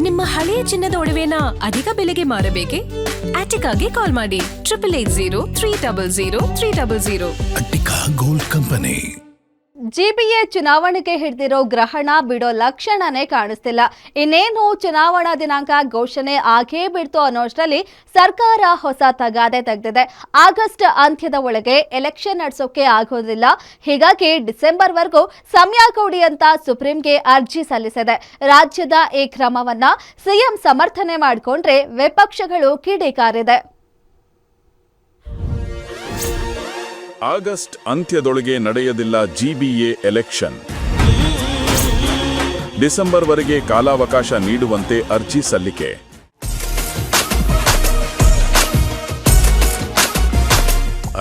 ನಿಮ್ಮ ಹಳೆಯ ಚಿನ್ನದ ಒಡವೆನ ಅಧಿಕ ಬೆಲೆಗೆ ಮಾರಬೇಕೆ? ಆಟಿಕಾಗೆ ಕಾಲ್ ಮಾಡಿ 8880 ಅಟ್ಟಿಕಾ ಗೋಲ್ಡ್ ಕಂಪನಿ. ಜಿಬಿಎ ಚುನಾವಣೆಗೆ ಹಿಡಿದಿರೋ ಗ್ರಹಣ ಬಿಡೋ ಲಕ್ಷಣನೇ ಕಾಣಿಸ್ತಿಲ್ಲ. ಇನ್ನೇನು ಚುನಾವಣಾ ದಿನಾಂಕ ಘೋಷಣೆ ಆಗೇ ಬಿಡ್ತು ಅನ್ನೋಷ್ಟರಲ್ಲಿ ಸರ್ಕಾರ ಹೊಸ ತಗಾದೆ ತೆಗೆದಿದೆ. ಆಗಸ್ಟ್ ಅಂತ್ಯದ ಒಳಗೆ ಎಲೆಕ್ಷನ್ ನಡೆಸೋಕೆ ಆಗೋದಿಲ್ಲ, ಹೀಗಾಗಿ ಡಿಸೆಂಬರ್ವರೆಗೂ ಸಮಯ ಕೊಡಿ ಅಂತ ಸುಪ್ರೀಂಗೆ ಅರ್ಜಿ ಸಲ್ಲಿಸಿದೆ. ರಾಜ್ಯದ ಈ ಕ್ರಮವನ್ನ ಸಿಎಂ ಸಮರ್ಥನೆ ಮಾಡಿಕೊಂಡ್ರೆ ವಿಪಕ್ಷಗಳು ಕಿಡಿಕಾರಿದೆ. ಆಗಸ್ಟ್ ಅಂತ್ಯದೊಳಗೆ ನಡೆಯದಿಲ್ಲ ಜಿಬಿಎ ಎಲೆಕ್ಷನ್. ಡಿಸೆಂಬರ್ವರೆಗೆ ಕಾಲಾವಕಾಶ ನೀಡುವಂತೆ ಅರ್ಜಿ ಸಲ್ಲಿಕೆ.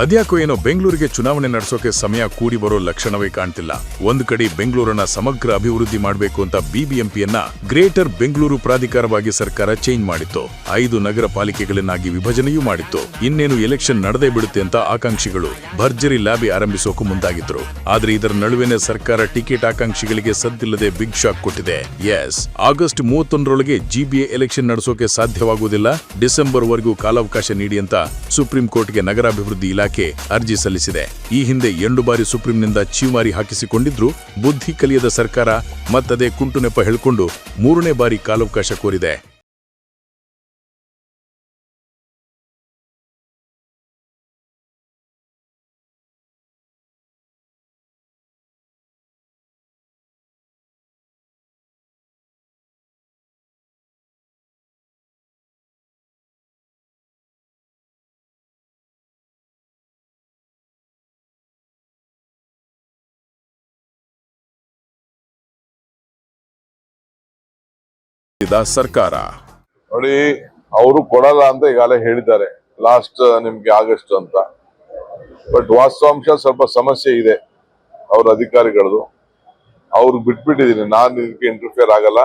ಅದ್ಯಾಕೋ ಏನೋ ಬೆಂಗಳೂರಿಗೆ ಚುನಾವಣೆ ನಡೆಸೋಕೆ ಸಮಯ ಕೂಡಿ ಬರೋ ಲಕ್ಷಣವೇ ಕಾಣ್ತಿಲ್ಲ. ಒಂದು ಕಡೆ ಬೆಂಗಳೂರನ್ನ ಸಮಗ್ರ ಅಭಿವೃದ್ಧಿ ಮಾಡಬೇಕು ಅಂತ ಬಿಬಿಎಂಪಿಯನ್ನ ಗ್ರೇಟರ್ ಬೆಂಗಳೂರು ಪ್ರಾಧಿಕಾರವಾಗಿ ಸರ್ಕಾರ ಚೇಂಜ್ ಮಾಡಿತ್ತು. 5 ನಗರ ಪಾಲಿಕೆಗಳನ್ನಾಗಿ ವಿಭಜನೆಯೂ ಮಾಡಿತ್ತು. ಇನ್ನೇನು ಎಲೆಕ್ಷನ್ ನಡೆದೇ ಬಿಡುತ್ತೆ ಅಂತ ಆಕಾಂಕ್ಷಿಗಳು ಭರ್ಜರಿ ಲಾಬಿ ಆರಂಭಿಸೋಕು ಮುಂದಾಗಿದ್ರು. ಆದ್ರೆ ಇದರ ನಡುವೆನೇ ಸರ್ಕಾರ ಟಿಕೆಟ್ ಆಕಾಂಕ್ಷಿಗಳಿಗೆ ಸದ್ದಿಲ್ಲದೆ ಬಿಗ್ ಶಾಕ್ ಕೊಟ್ಟಿದೆ. ಎಸ್, ಆಗಸ್ಟ್ 31ರೊಳಗೆ ಜಿಬಿಎ ಎಲೆಕ್ಷನ್ ನಡೆಸೋಕೆ ಸಾಧ್ಯವಾಗುವುದಿಲ್ಲ, ಡಿಸೆಂಬರ್ ವರೆಗೂ ಕಾಲಾವಕಾಶ ನೀಡಿ ಅಂತ ಸುಪ್ರೀಂ ಕೋರ್ಟ್ಗೆ ನಗರಾಭಿವೃದ್ಧಿ ಇಲಾಖೆ ಅರ್ಜಿ ಸಲ್ಲಿಸಿದೆ. ಈ ಹಿಂದೆ 2 ಬಾರಿ ಸುಪ್ರೀಂನಿಂದ ಚೀಮಾರಿ ಹಾಕಿಸಿಕೊಂಡಿದ್ರು ಬುದ್ಧಿ ಕಲಿಯದ ಸರ್ಕಾರ ಮತ್ತದೇ ಕುಂಟು ನೆಪ ಹೇಳಿಕೊಂಡು 3ನೇ ಬಾರಿ ಕಾಲಾವಕಾಶ ಕೋರಿದೆ. ಸರ್ಕಾರ ನೋಡಿ, ಅವರು ಕೊಡಲ್ಲ ಅಂತ ಈಗಾಗಲೇ ಹೇಳಿದ್ದಾರೆ, ಲಾಸ್ಟ್ ನಿಮ್ಗೆ ಆಗಸ್ಟ್ ಅಂತ. ಬಟ್ ವಾಸ್ತವಾಂಶ ಸ್ವಲ್ಪ ಸಮಸ್ಯೆ ಇದೆ ಅವ್ರ ಅಧಿಕಾರಿಗಳದು. ಅವ್ರು ಬಿಟ್ಬಿಟ್ಟಿದೀನಿ, ನಾನು ಇದಕ್ಕೆ ಇಂಟರ್ಫಿಯರ್ ಆಗಲ್ಲ.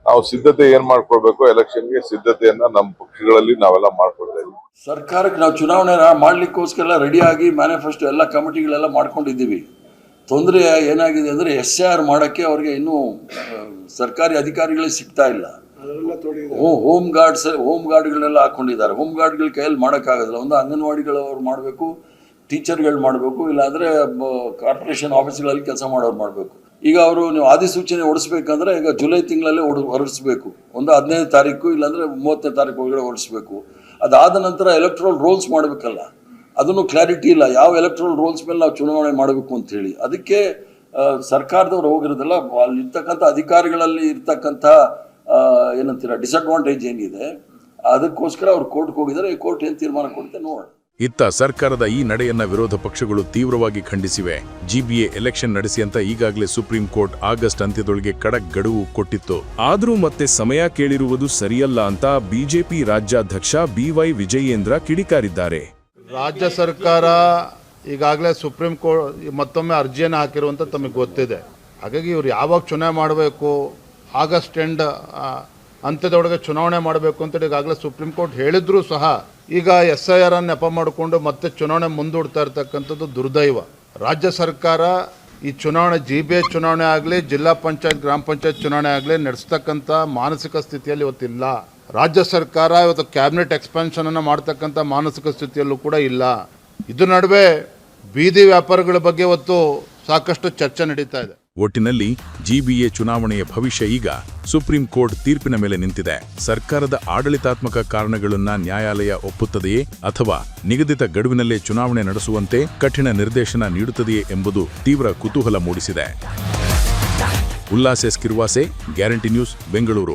ನಾವು ಸಿದ್ಧತೆ ಏನ್ ಮಾಡ್ಕೊಳ್ಬೇಕು, ಎಲೆಕ್ಷನ್ಗೆ ಸಿದ್ಧತೆಯನ್ನ ನಮ್ಮ ಪಕ್ಷಗಳಲ್ಲಿ ನಾವೆಲ್ಲ ಮಾಡ್ಕೊಳ್ತಾ ಇದ್ದೀವಿ. ಸರ್ಕಾರಕ್ಕೆ ನಾವು ಚುನಾವಣೆ ಮಾಡ್ಲಿಕ್ಕೋಸ್ಕರ ರೆಡಿಯಾಗಿ ಮ್ಯಾನಿಫೆಸ್ಟೋ ಎಲ್ಲ ಕಮಿಟಿಗಳೆಲ್ಲ ಮಾಡ್ಕೊಂಡಿದ್ದೀವಿ. ತೊಂದರೆ ಏನಾಗಿದೆ ಅಂದರೆ SIR ಮಾಡೋಕ್ಕೆ ಅವ್ರಿಗೆ ಇನ್ನೂ ಸರ್ಕಾರಿ ಅಧಿಕಾರಿಗಳೇ ಸಿಗ್ತಾ ಇಲ್ಲ. ಹೋಮ್ ಗಾರ್ಡ್ಗಳೆಲ್ಲ ಹಾಕೊಂಡಿದ್ದಾರೆ. ಹೋಮ್ ಗಾರ್ಡ್ಗಳ ಕೈಯಲ್ಲಿ ಮಾಡೋಕ್ಕಾಗೋದಿಲ್ಲ. ಒಂದು ಅಂಗನವಾಡಿಗಳವ್ರು ಮಾಡಬೇಕು, ಟೀಚರ್ಗಳು ಮಾಡಬೇಕು, ಇಲ್ಲಾಂದರೆ ಕಾರ್ಪೊರೇಷನ್ ಆಫೀಸ್ಗಳಲ್ಲಿ ಕೆಲಸ ಮಾಡೋರು ಮಾಡಬೇಕು. ಈಗ ಅವರು ನೀವು ಅಧಿಸೂಚನೆ ಹೊಡಿಸ್ಬೇಕಂದ್ರೆ ಈಗ ಜುಲೈ ತಿಂಗಳಲ್ಲೇ ಹೊರಡಿಸ್ಬೇಕು. ಒಂದು 15ನೇ ತಾರೀಕು ಇಲ್ಲಾಂದರೆ 30ನೇ ತಾರೀಕು ಒಳಗಡೆ ಹೊರಡಿಸ್ಬೇಕು. ಅದಾದ ನಂತರ ಎಲೆಕ್ಟ್ರಲ್ ರೋಲ್ಸ್ ಮಾಡಬೇಕಲ್ಲ, ಅದನ್ನು ಕ್ಲಾರಿಟಿ ಇಲ್ಲ. ಯಾವ ಎಲೆಕ್ಟ್ರಲ್ ರೋಲ್ಸ್ ಮೇಲೆ ನಾವು ಚುನಾವಣೆ ಮಾಡಬೇಕು ಅಂತ ಹೇಳಿ ಅದಕ್ಕೆ ಸರ್ಕಾರದವ್ರು ಹೋಗಿರೋದಿಲ್ಲ. ಅಲ್ಲಿ ಇರ್ತಕ್ಕಂಥ ಅಧಿಕಾರಿಗಳಲ್ಲಿ ಇರ್ತಕ್ಕಂಥ ಏನಂತೀರ ಡಿಸ್ಅಡ್ವಾಂಟೇಜ್ ಏನಿದೆ, ಅದಕ್ಕೋಸ್ಕರ ಅವ್ರು ಕೋರ್ಟ್ಗೆ ಹೋಗಿದ್ದಾರೆ. ಈ ಕೋರ್ಟ್ ಏನು ತೀರ್ಮಾನ ಕೊಡುತ್ತೆ ನೋಡೋಣ. ಇತ್ತ ಸರ್ಕಾರದ ಈ ನಡೆಯನ್ನ ವಿರೋಧ ಪಕ್ಷಗಳು ತೀವ್ರವಾಗಿ ಖಂಡಿಸಿವೆ. ಜಿಬಿಎ ಎಲೆಕ್ಷನ್ ನಡೆಸಿ ಅಂತ ಈಗಾಗಲೇ ಸುಪ್ರೀಂ ಕೋರ್ಟ್ ಆಗಸ್ಟ್ ಅಂತ್ಯದೊಳಗೆ ಖಡಕ್ ಗಡುವು ಕೊಟ್ಟಿತ್ತು. ಆದರೂ ಮತ್ತೆ ಸಮಯ ಕೇಳಿರುವುದು ಸರಿಯಲ್ಲ ಅಂತ ಬಿಜೆಪಿ ರಾಜ್ಯಾಧ್ಯಕ್ಷ BY ವಿಜಯೇಂದ್ರ ಕಿಡಿಕಾರಿದ್ದಾರೆ. ರಾಜ್ಯ ಸರ್ಕಾರ ಈಗಾಗಲೇ ಸುಪ್ರೀಂ ಕೋರ್ಟ್ ಮತ್ತೊಮ್ಮೆ ಅರ್ಜಿಯನ್ನು ಹಾಕಿರುವಂಥ ತಮಗೆ ಗೊತ್ತಿದೆ. ಹಾಗಾಗಿ ಇವರು ಯಾವಾಗ ಚುನಾವಣೆ ಮಾಡಬೇಕು, ಆಗಸ್ಟ್ ಅಂತ್ಯದೊಳಗೆ ಚುನಾವಣೆ ಮಾಡಬೇಕು ಅಂತೇಳಿ ಈಗಾಗಲೇ ಸುಪ್ರೀಂ ಕೋರ್ಟ್ ಹೇಳಿದ್ರೂ ಸಹ ಈಗ SIR ಅನ್ನು ನೆಪ ಮಾಡಿಕೊಂಡು ಮತ್ತೆ ಚುನಾವಣೆ ಮುಂದೂಡ್ತಾ ಇರ್ತಕ್ಕಂಥದ್ದು ದುರ್ದೈವ. ರಾಜ್ಯ ಸರ್ಕಾರ ಈ ಚುನಾವಣೆ GBA ಚುನಾವಣೆ ಆಗಲಿ, ಜಿಲ್ಲಾ ಪಂಚಾಯತ್ ಗ್ರಾಮ ಪಂಚಾಯತ್ ಚುನಾವಣೆ ಆಗಲಿ ನಡೆಸ್ತಕ್ಕಂಥ ಮಾನಸಿಕ ಸ್ಥಿತಿಯಲ್ಲಿ ಇವತ್ತಿಲ್ಲ. ರಾಜ್ಯ ಸರ್ಕಾರ ಇವತ್ತು ಕ್ಯಾಬಿನೆಟ್ ಎಕ್ಸ್ಪಾನ್ಷನ್ ಅನ್ನು ಮಾಡ್ತಕ್ಕಂಥ ಮಾನಸಿಕ ಸ್ಥಿತಿಯಲ್ಲೂ ಕೂಡ ಇಲ್ಲ. ಇದು ನಡುವೆ ಬೀದಿ ವ್ಯಾಪಾರಗಳ ಬಗ್ಗೆ ಇವತ್ತು ಸಾಕಷ್ಟು ಚರ್ಚೆ ನಡೀತಾ ಇದೆ. ಒಟ್ಟಿನಲ್ಲಿ ಜಿಬಿಎ ಚುನಾವಣೆಯ ಭವಿಷ್ಯ ಈಗ ಸುಪ್ರೀಂ ಕೋರ್ಟ್ ತೀರ್ಪಿನ ಮೇಲೆ ನಿಂತಿದೆ. ಸರ್ಕಾರದ ಆಡಳಿತಾತ್ಮಕ ಕಾರಣಗಳನ್ನ ನ್ಯಾಯಾಲಯ ಒಪ್ಪುತ್ತದೆಯೇ ಅಥವಾ ನಿಗದಿತ ಗಡುವಿನಲ್ಲೇ ಚುನಾವಣೆ ನಡೆಸುವಂತೆ ಕಠಿಣ ನಿರ್ದೇಶನ ನೀಡುತ್ತದೆಯೇ ಎಂಬುದು ತೀವ್ರ ಕುತೂಹಲ ಮೂಡಿಸಿದೆ. Ullas S Kirwase, Guarantee News, Bengaluru.